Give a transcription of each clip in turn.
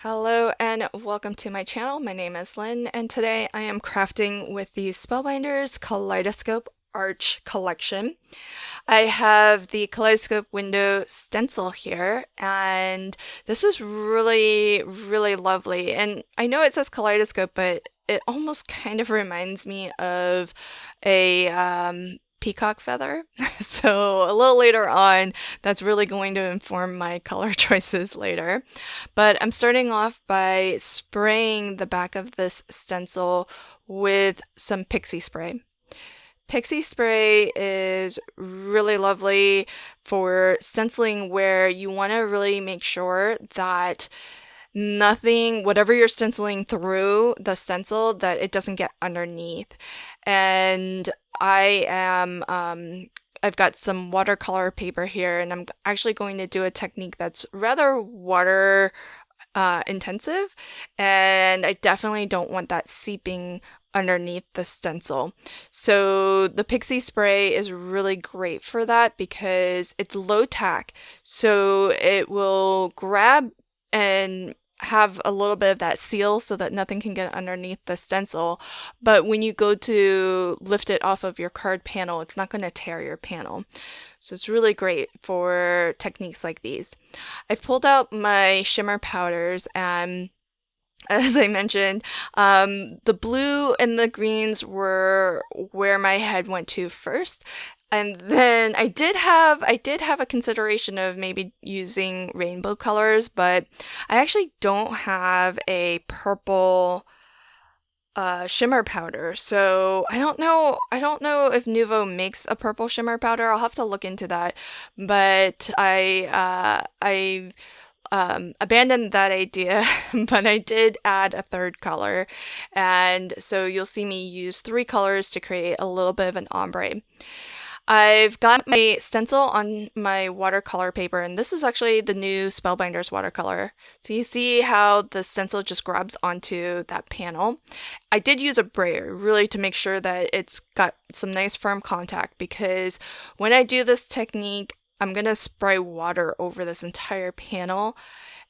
Hello and welcome to my channel. My name is Lynn and today I am crafting with the Spellbinders Kaleidoscope Arch Collection. I have the Kaleidoscope window stencil here and this is really lovely. And I know it says Kaleidoscope, but it almost kind of reminds me of a peacock feather. So a little later on, that's really going to inform my color choices later. But I'm starting off by spraying the back of this stencil with some pixie spray. Pixie spray is really lovely for stenciling where you want to really make sure that nothing, whatever you're stenciling through the stencil, that it doesn't get underneath. And I've got some watercolor paper here, and I'm actually going to do a technique that's rather water intensive, and I definitely don't want that seeping underneath the stencil. So the pixie spray is really great for that because it's low tack, so it will grab and have a little bit of that seal so that nothing can get underneath the stencil. But when you go to lift it off of your card panel, it's not going to tear your panel. So it's really great for techniques like these. I've pulled out my shimmer powders, and as I mentioned, the blue and the greens were where my head went to first. And then I did have a consideration of maybe using rainbow colors, but I actually don't have a purple shimmer powder. So I don't know if Nuvo makes a purple shimmer powder. I'll have to look into that. But I abandoned that idea, but I did add a third color. And so you'll see me use 3 colors to create a little bit of an ombre. I've got my stencil on my watercolor paper, and this is actually the new Spellbinders watercolor. So you see how the stencil just grabs onto that panel. I did use a brayer, really, to make sure that it's got some nice firm contact, because when I do this technique, I'm going to spray water over this entire panel,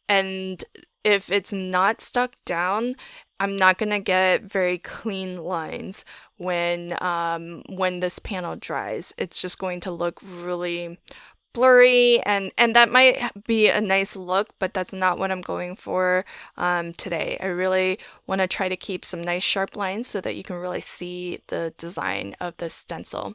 and if it's not stuck down, I'm not going to get very clean lines when this panel dries. It's just going to look really blurry, and that might be a nice look, but that's not what I'm going for today. I really want to try to keep some nice sharp lines so that you can really see the design of this stencil.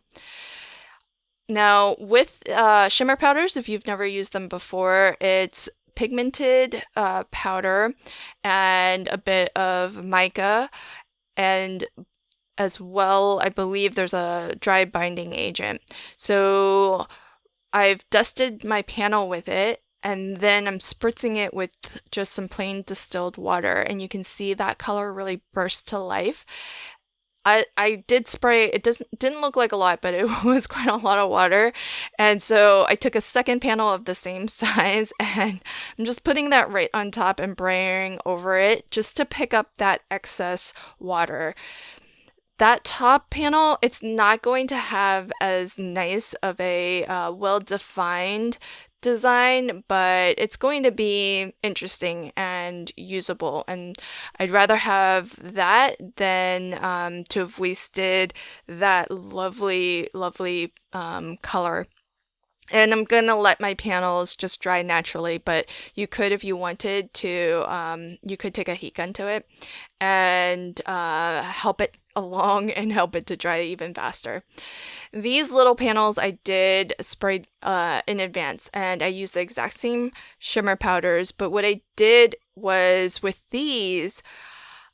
Now, with shimmer powders, if you've never used them before, it's pigmented powder and a bit of mica, and as well, I believe there's a dry binding agent. So I've dusted my panel with it, and then I'm spritzing it with just some plain distilled water, and you can see that color really burst to life. I did spray, it didn't look like a lot, but it was quite a lot of water. And so I took a second panel of the same size, and I'm just putting that right on top and braying over it just to pick up that excess water. That top panel, it's not going to have as nice of a well-defined design, but it's going to be interesting and usable, and I'd rather have that than to have wasted that lovely color. And I'm gonna let my panels just dry naturally, but you could, if you wanted to, you could take a heat gun to it and help it along and help it to dry even faster. These little panels I did spray in advance, and I used the exact same shimmer powders, but what I did was with these,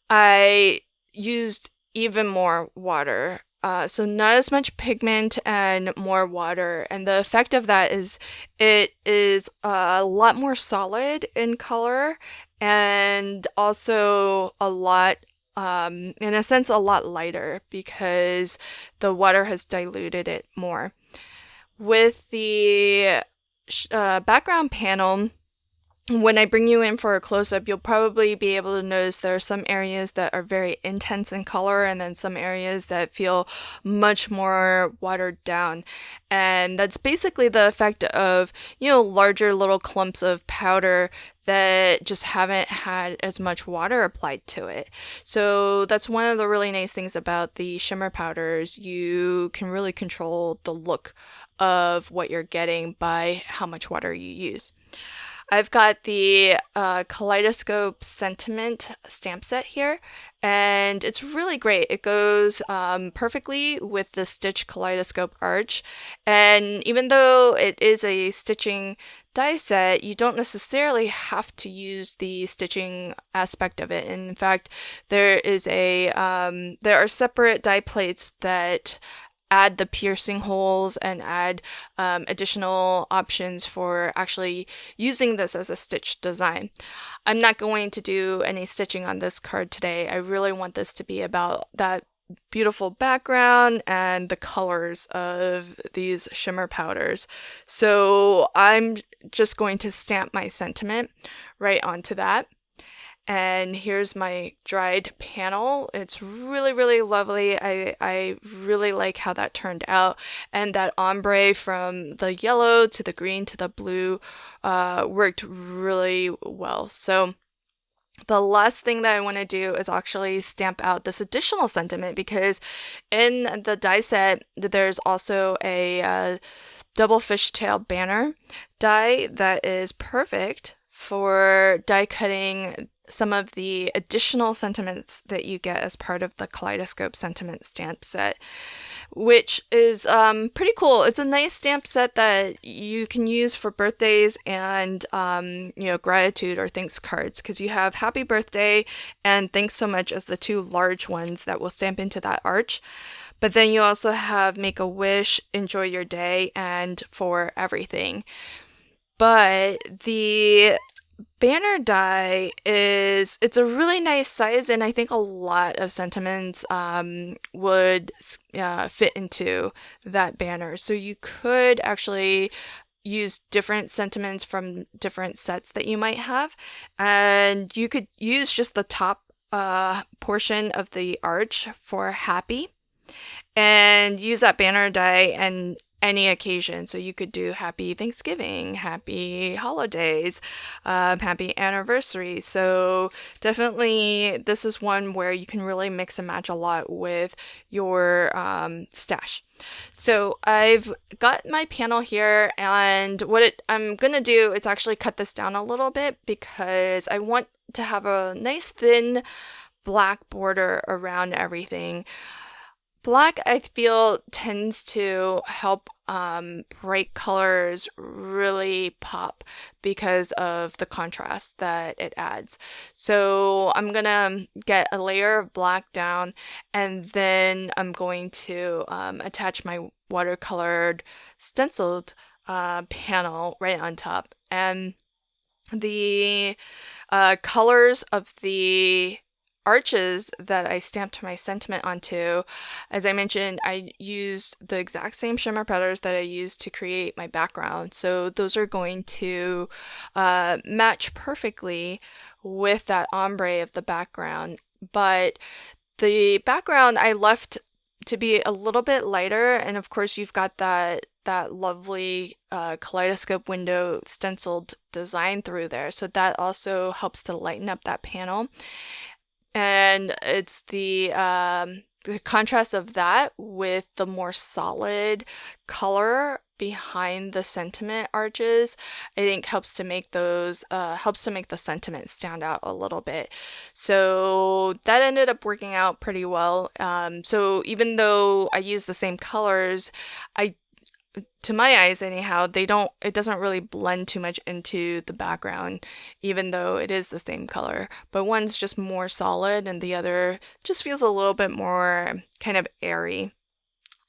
I used even more water. So not as much pigment and more water, and the effect of that is it is a lot more solid in color, and also a lot, in a sense, a lot lighter because the water has diluted it more. With the background panel, when I bring you in for a close-up, you'll probably be able to notice there are some areas that are very intense in color and then some areas that feel much more watered down. And that's basically the effect of, larger little clumps of powder that just haven't had as much water applied to it. So that's one of the really nice things about the shimmer powders. You can really control the look of what you're getting by how much water you use. I've got the Kaleidoscope Sentiment stamp set here, and it's really great. It goes perfectly with the Stitch Kaleidoscope Arch, and even though it is a stitching die set, you don't necessarily have to use the stitching aspect of it. In fact, there are separate die plates that add the piercing holes and add additional options for actually using this as a stitch design. I'm not going to do any stitching on this card today. I really want this to be about that beautiful background and the colors of these shimmer powders. So I'm just going to stamp my sentiment right onto that. And here's my dried panel. It's really, really lovely. I really like how that turned out. And that ombre from the yellow to the green to the blue worked really well. So the last thing that I want to do is actually stamp out this additional sentiment, because in the die set, there's also a double fishtail banner die that is perfect for die cutting some of the additional sentiments that you get as part of the Kaleidoscope Sentiment stamp set, which is pretty cool. It's a nice stamp set that you can use for birthdays and gratitude or thanks cards, because you have happy birthday and thanks so much as the two large ones that will stamp into that arch. But then you also have make a wish, enjoy your day, and for everything. But the banner die it's a really nice size, and I think a lot of sentiments would fit into that banner. So you could actually use different sentiments from different sets that you might have, and you could use just the top portion of the arch for happy and use that banner die and any occasion. So you could do happy Thanksgiving, happy holidays, happy anniversary. So definitely this is one where you can really mix and match a lot with your stash. So I've got my panel here, and I'm gonna do is actually cut this down a little bit, because I want to have a nice thin black border around everything. Black, I feel, tends to help bright colors really pop because of the contrast that it adds. So I'm gonna get a layer of black down, and then I'm going to attach my watercolored stenciled panel right on top. And the colors of the arches that I stamped my sentiment onto, as I mentioned, I used the exact same shimmer powders that I used to create my background. So those are going to match perfectly with that ombre of the background. But the background I left to be a little bit lighter, and of course you've got that lovely kaleidoscope window stenciled design through there. So that also helps to lighten up that panel. And it's the contrast of that with the more solid color behind the sentiment arches, I think helps to make the sentiment stand out a little bit. So that ended up working out pretty well. So even though I use the same colors, to my eyes anyhow, it doesn't really blend too much into the background, even though it is the same color. But one's just more solid and the other just feels a little bit more kind of airy.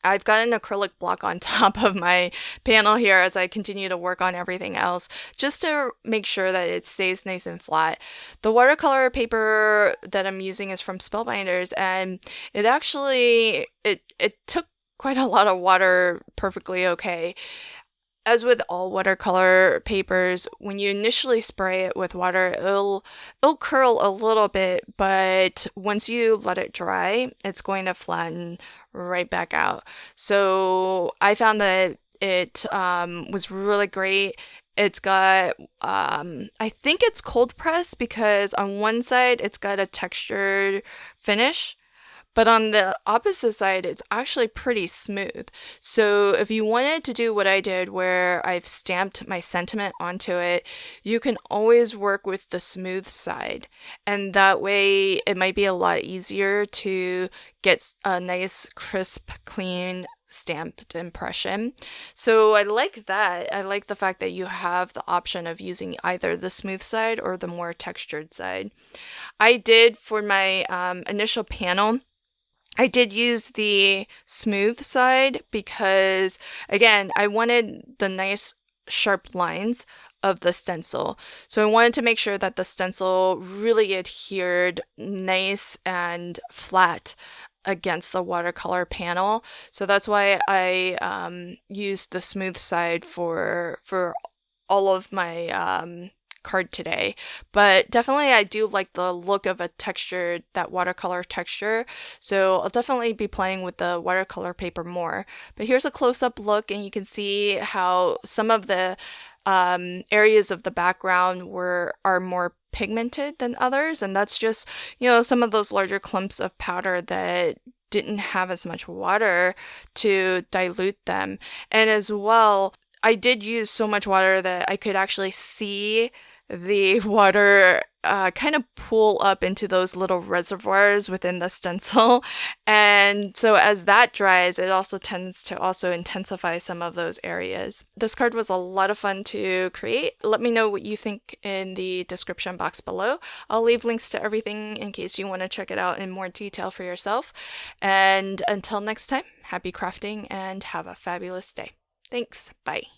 I've got an acrylic block on top of my panel here as I continue to work on everything else, just to make sure that it stays nice and flat. The watercolor paper that I'm using is from Spellbinders, and it actually, it took quite a lot of water perfectly okay. as with all watercolor papers, when you initially spray it with water, it'll curl a little bit, but once you let it dry, it's going to flatten right back out. So I found that it was really great. It's got, I think it's cold press because on one side it's got a textured finish, but on the opposite side, it's actually pretty smooth. So if you wanted to do what I did, where I've stamped my sentiment onto it, you can always work with the smooth side. And that way, it might be a lot easier to get a nice, crisp, clean, stamped impression. So I like that. I like the fact that you have the option of using either the smooth side or the more textured side. I did for my initial panel, I did use the smooth side because, again, I wanted the nice sharp lines of the stencil. So I wanted to make sure that the stencil really adhered nice and flat against the watercolor panel. So that's why I used the smooth side for all of my card today. But definitely I do like the look of a textured, that watercolor texture. So I'll definitely be playing with the watercolor paper more. But here's a close-up look, and you can see how some of the areas of the background are more pigmented than others, and that's just, some of those larger clumps of powder that didn't have as much water to dilute them. And as well, I did use so much water that I could actually see the water kind of pool up into those little reservoirs within the stencil. And so as that dries, it also tends to also intensify some of those areas. This card was a lot of fun to create. Let me know what you think in the description box below. I'll leave links to everything in case you want to check it out in more detail for yourself. And until next time, happy crafting and have a fabulous day. Thanks. Bye.